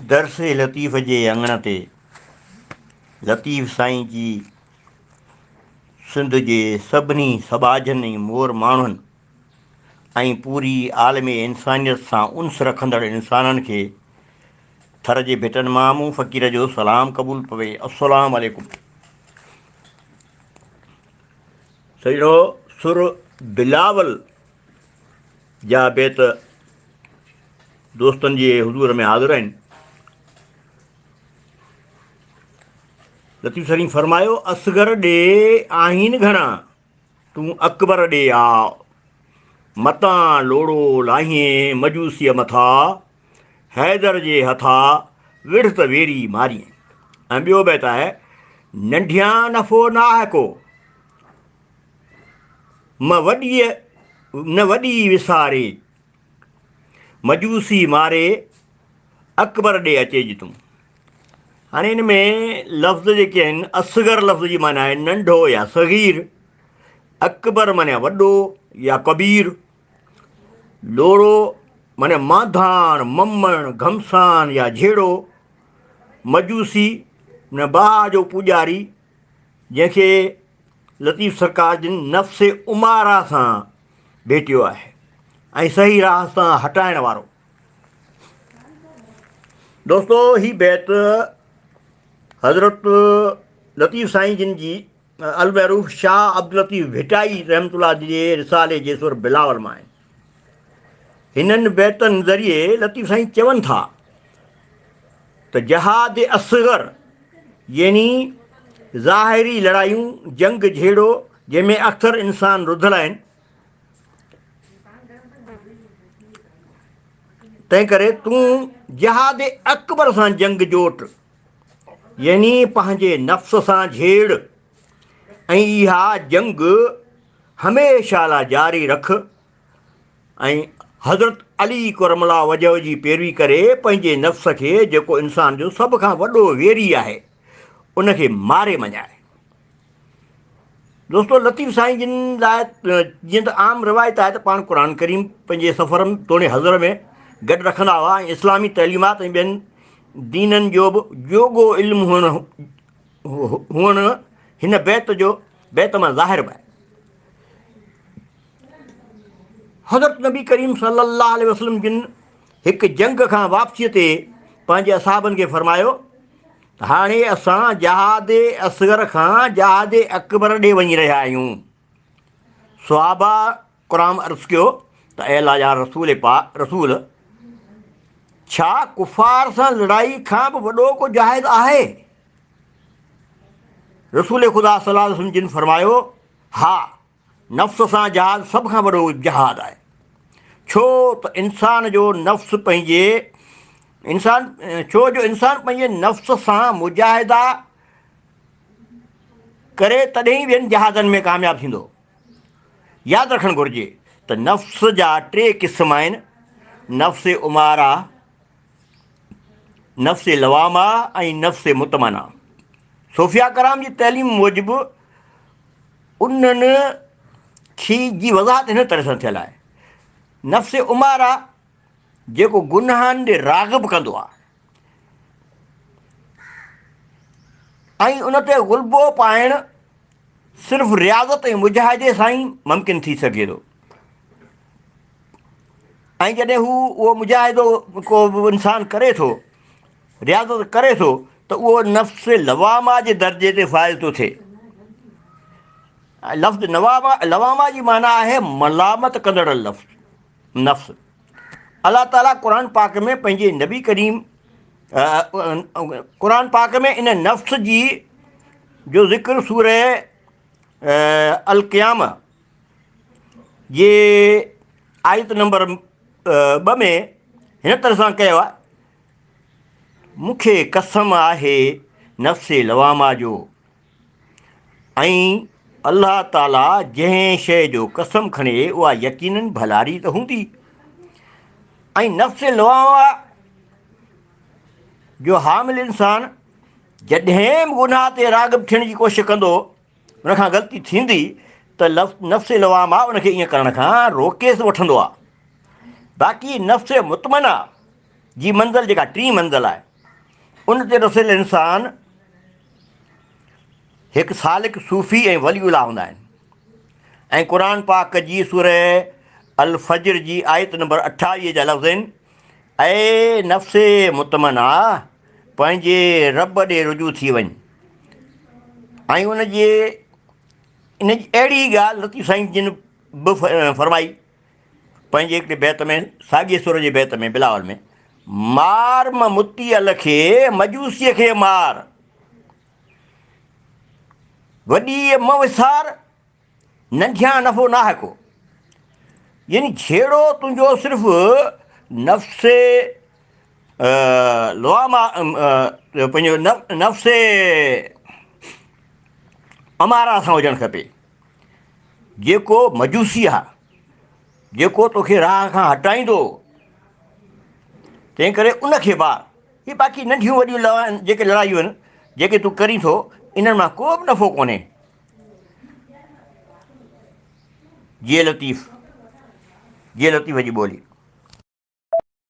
दरस लतीफ़ जे अंगण ते लतीफ़ साईं जी सिंध जे सभिनी समाजनि ऐं मोर माण्हुनि ऐं पूरी आलमी इंसानियत सां उन्स रखंदड़ इंसाननि खे थर जे भिटनि मां मूं फ़क़ीर जो सलाम क़बूल पवे। अस्सलाम वालेकुम। सॼो सुर बिलावल जा बेत दोस्तनि जे हुज़ूर में हाज़िर आहिनि। लतीफ़ साईं फरमायो, असगर ॾे आहिनि घणा तूं अकबर ॾे आ, मतां लोड़ो लाहीं मजूसीअ मथां, हैदर जे हथा विढ़ त वेरी मारीं। ऐं ॿियो बैत आहे, नंढियां नफ़ो न आहे को न वॾी विसारे, मजूसी मारे अकबर ॾे अचेज तूं। हाणे हिन में लफ़्ज़ जेके आहिनि, असगर लफ़्ज़ जी माना आहे नंढो या सग़ीर, अकबर माना वॾो या कबीर, लोड़ो माना माधाण ममण घमसान या झेड़ो, मजूसी माना बाह जो पुॼारी जंहिंखे लतीफ़ सरकार जिन नफ़्स उमारा सां भेटियो आहे ऐं सही राह सां हटाइण वारो। दोस्तो, ही बैत हज़रत लतीफ़ साईं जिन जी अलमहरूफ़ शाह अब्दुल लतीफ़ भिटाई रहमतुल्लाह जे रिसाले जे सुर बिलावल मां आहिनि। हिननि बैतनि ज़रिए लतीफ़ साईं चवनि था त जहाद असगर यानी ज़ाहिरी लड़ायूं, जंग झेड़ो जंहिंमें अक्सर इंसान रुधल आहिनि, तंहिं करे तूं जहाद अकबर सां जंग जोट यानी पंहिंजे नफ़्स सां झेड़ ऐं इहा जंग हमेशह लाइ जारी रख ऐं हज़रत अली करमला वजह जी पैरवी करे पंहिंजे नफ़्स खे, जेको इंसान जो सभ खां वॾो वेरी आहे, उनखे मारे मञाए। दोस्तो, लतीफ़ साईं जिन लाइ जीअं त आम रिवायत आहे त पाण क़ुर करीम पंहिंजे सफ़र तोड़े हज़र में गॾु रखंदा हुआ ऐं इस्लामी तइलीमात ऐं ॿियनि दीननि जो बि जोॻो इल्मु हुअणु हिन बैत मां ज़ाहिर बि आहे। हज़रत नबी करीम सल्लल्लाहु अलैहि वसल्लम जिन हिकु जंग खां वापसीअ ते पंहिंजे असहाबनि खे फरमायो, हाणे असां जहाद असगर खां जहाद अकबर ॾे वञी रहिया आहियूं। सहाबा क़ुरान अर्ज़ु कयो त ऐं अल्लाह जा रसूल, छा कुफ़ार सां लड़ाई खां बि वॾो को जहाद आहे? रसूल ख़ुदा सल्लल्लाहु अलैहि वसल्लम जिन फरमायो, हा, नफ़्स सां जहाद सभ खां वॾो जहाद आहे। छो त इंसान जो पंहिंजे नफ़्स सां मुजाहिदा करे तॾहिं ई ॿियनि जहादनि में कामयाबु थींदो। यादि रखणु घुरिजे त नफ़्स जा 3 क़िस्म आहिनि, नफ़्स उमारा, नफ़्स लवामा ऐं नफ़्स मुतमना। सूफ़िया कराम जी तइलीम मूजिबि उन्हनि जी वज़ाहत हिन तरह सां थियल आहे। नफ़्स उमारा जेको गुनाहनि ॾे राग़िब कंदो आहे ऐं उन ते ग़ुल्बो पाइणु सिर्फ़ु रियाज़त ऐं मुजाहिदे सां ई मुमकिन थी सघे थो। ऐं जॾहिं उहो मुजाहिदो को बि इंसानु करे थो, रियाज़त करे थो, त उहो नफ़्स लवामा जे दर्जे ते फ़ाइल थो थिए। लफ़्ज़ लवामा जी माना आहे मलामत कंदड़ नफ़्स। अलाह ताला क़ुर पाक में पंहिंजे नबी करीम क़ुर पाक में इन नफ़्स जी जो ज़िक्र सूरह अल क़ियामा जे आयत नंबर 2 में हिन तरह सां कयो आहे, मूंखे कसम आहे नफ़्स लवामा जो, ऐं अल्लाह ताला जंहिं शइ जो कसम खणे उहा यकीनन भलारी त हूंदी। ऐं नफ़्स लवामा जो हामिल इंसान जॾहिं बि गुनाह ते राग़िब थियण जी कोशिशि कंदो, उनखां ग़लती थींदी, त नफ़्स लवामा उनखे ईअं करण खां रोकेसि वठंदो आहे। बाक़ी नफ़्स मुतमना जी मंज़िल जेका 3 मंज़िल आहे, उन ते रसियल इंसान हिकु सालिक सूफ़ी ऐं वलीउल्लाह हूंदा आहिनि। ऐं क़ुर पाक जी सूरह अल फज्र जी आयत नंबर 28 जा लफ़्ज़ आहिनि, ऐं नफ़्से मुतमना पंहिंजे रब ॾे रुजू थी वञ। ऐं उनजे इन जी अहिड़ी ॻाल्हि लतीफ़ साईं जिन बि फरमाई पंहिंजे हिकिड़े बैत में, साॻिए सुर जे बैत में, बिलावल में, मार मुतीअल खे मजूसीअ खे मार, वॾी म विसार, नंढियां नफ़ो नाहे को। यानी जहिड़ो तुंहिंजो सिर्फ़ु नफ़्से लुआमा पंहिंजो नफ़्से अमारा सां हुजणु खपे, जेको मजूसी आहे, जेको तोखे राह खां हटाईंदो, तंहिं करे उनखे ॿार। ही बाक़ी नंढियूं वॾियूं जेके लड़ायूं आहिनि, जेके तूं करीं थो, इन्हनि मां को बि नफ़ो कोन्हे। जीअं लतीफ़ जी ॿोली।